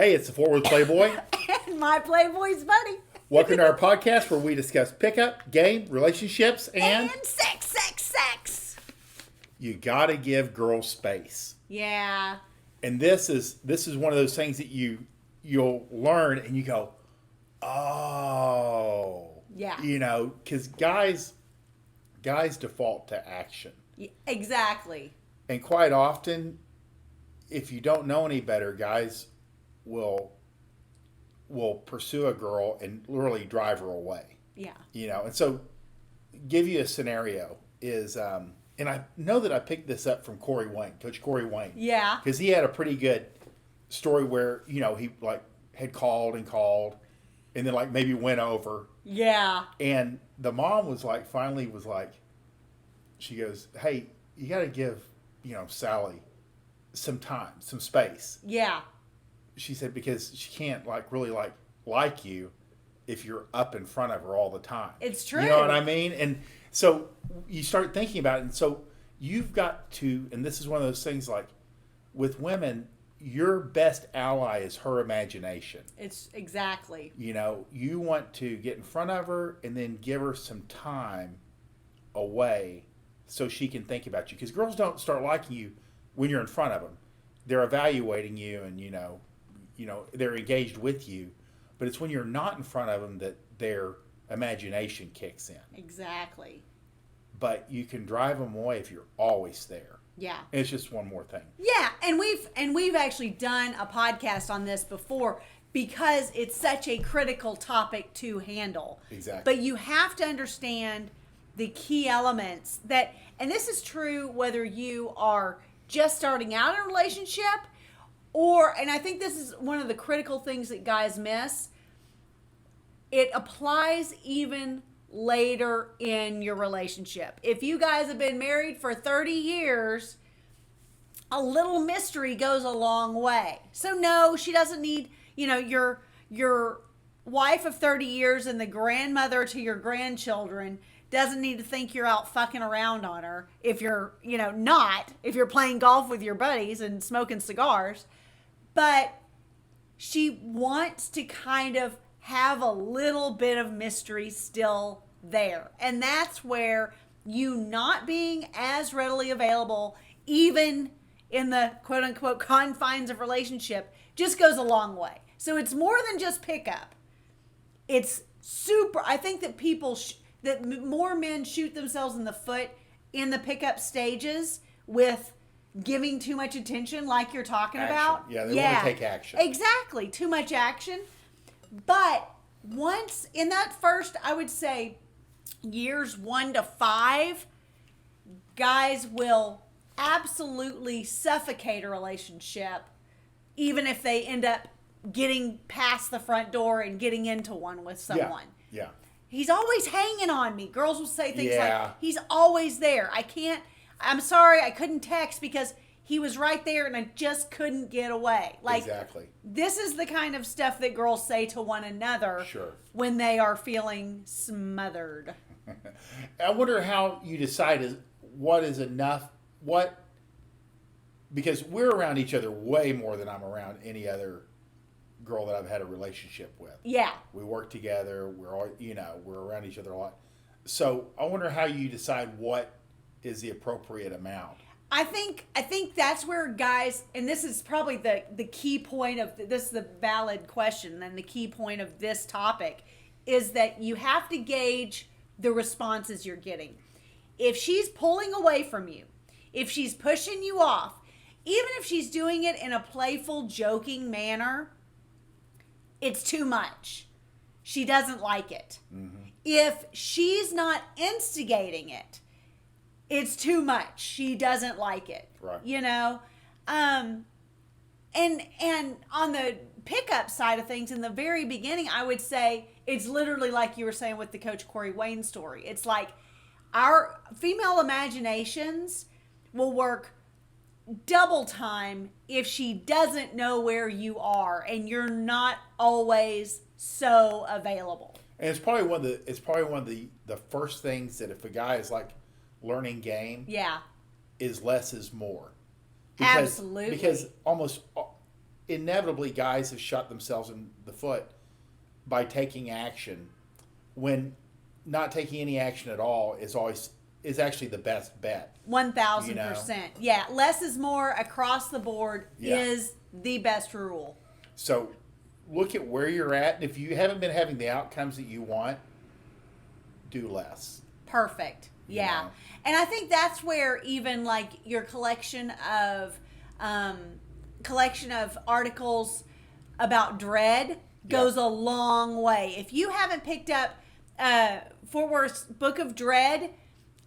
Hey, it's the Worth Playboy. And my Playboys Bunny. Welcome to our podcast where we discuss pickup, game, relationships, and sex. You gotta give girls space. Yeah. And this is one of those things that you'll learn and you go, oh, Yeah. You know, because guys default to action, Exactly. and quite often, if you don't know any better, guys will pursue a girl and literally drive her away. Yeah. You know, and so give you a scenario is, and I know that I picked this up from Coach Corey Wayne. Yeah. Because he had a pretty good story where, you know, he like had called and then like maybe went over. Yeah. And the mom was like, finally was like, she goes, hey, you got to give, you know, Sally some time, some space. Yeah. She said, because she can't really like you if you're up in front of her all the time. It's true. You know what I mean? And so you start thinking about it. And so you've got to, and this is one of those things like with women, your best ally is her imagination. It's exactly. You know, you want to get in front of her and then give her some time away so she can think about you. Because girls don't start liking you when you're in front of them. They're evaluating you and, you know, they're engaged with you. But it's when you're not in front of them that their imagination kicks in. Exactly. But you can drive them away if you're always there. Yeah. And it's just one more thing. Yeah, and we've actually done a podcast on this before because it's such a critical topic to handle. Exactly. But you have to understand the key elements that, and this is true whether you are just starting out in a relationship or, and I think this is one of the critical things that guys miss, it applies even later in your relationship. If you guys have been married for 30 years, a little mystery goes a long way. So no, she doesn't need, you know, your wife of 30 years and the grandmother to your grandchildren doesn't need to think you're out fucking around on her if you're, you know, not, if you're playing golf with your buddies and smoking cigars. But she wants to kind of have a little bit of mystery still there. And that's where you not being as readily available, even in the quote unquote confines of relationship, just goes a long way. So it's more than just pickup. It's super, I think that that more men shoot themselves in the foot in the pickup stages with giving too much attention like you're talking about. Yeah, they want to take action. Exactly. Too much action. But once in that first, I would say years 1 to 5, guys will absolutely suffocate a relationship even if they end up getting past the front door and getting into one with someone. Yeah. He's always hanging on me. Girls will say things Yeah. like, he's always there. I'm sorry, I couldn't text because he was right there and I just couldn't get away. Like, Exactly. This is the kind of stuff that girls say to one another Sure. when they are feeling smothered. I wonder how you decide what is enough, because we're around each other way more than I'm around any other girl that I've had a relationship with. Yeah. We work together. We're around each other a lot. So I wonder how you decide what is the appropriate amount. I think that's where guys, and this is probably the key point of this is the valid question, and the key point of this topic is that you have to gauge the responses you're getting. If she's pulling away from you, if she's pushing you off, even if she's doing it in a playful, joking manner, it's too much. She doesn't like it. Mm-hmm. If she's not instigating it, it's too much. She doesn't like it. Right. You know? And on the pickup side of things, in the very beginning, I would say it's literally like you were saying with the Coach Corey Wayne story. It's like our female imaginations will work double time if she doesn't know where you are and you're not always so available. And it's probably one of the first things that if a guy is like learning game, Yeah. is less is more. Absolutely. Because almost inevitably guys have shot themselves in the foot by taking action when not taking any action at all is actually the best bet. 1,000%. Yeah, less is more across the board is the best rule. So look at where you're at, and if you haven't been having the outcomes that you want, do less. Perfect. Yeah. know? And I think that's where even like your collection of articles about dread goes a long way. If you haven't picked up Fort Worth's Book of Dread,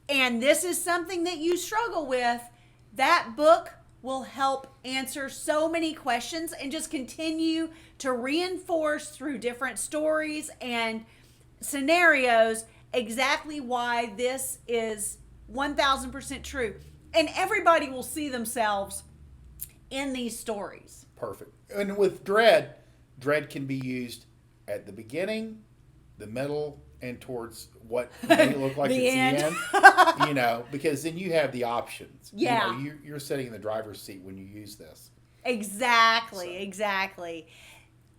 and this is something that you struggle with, that book will help answer so many questions and just continue to reinforce through different stories and scenarios exactly why this is 1,000% true. And everybody will see themselves in these stories. Perfect. And with dread can be used at the beginning, the middle, and towards what may look like The it's end. the end. Because then you have the options. Yeah. You're sitting in the driver's seat when you use this. Exactly.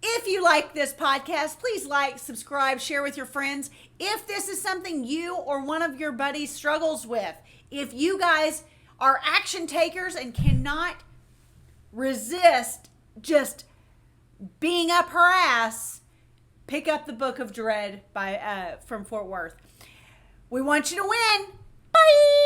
If you like this podcast, please like, subscribe, share with your friends. If this is something you or one of your buddies struggles with, if you guys are action takers and cannot resist just being up her ass, pick up the Book of Dread from Fort Worth. We want you to win. Bye!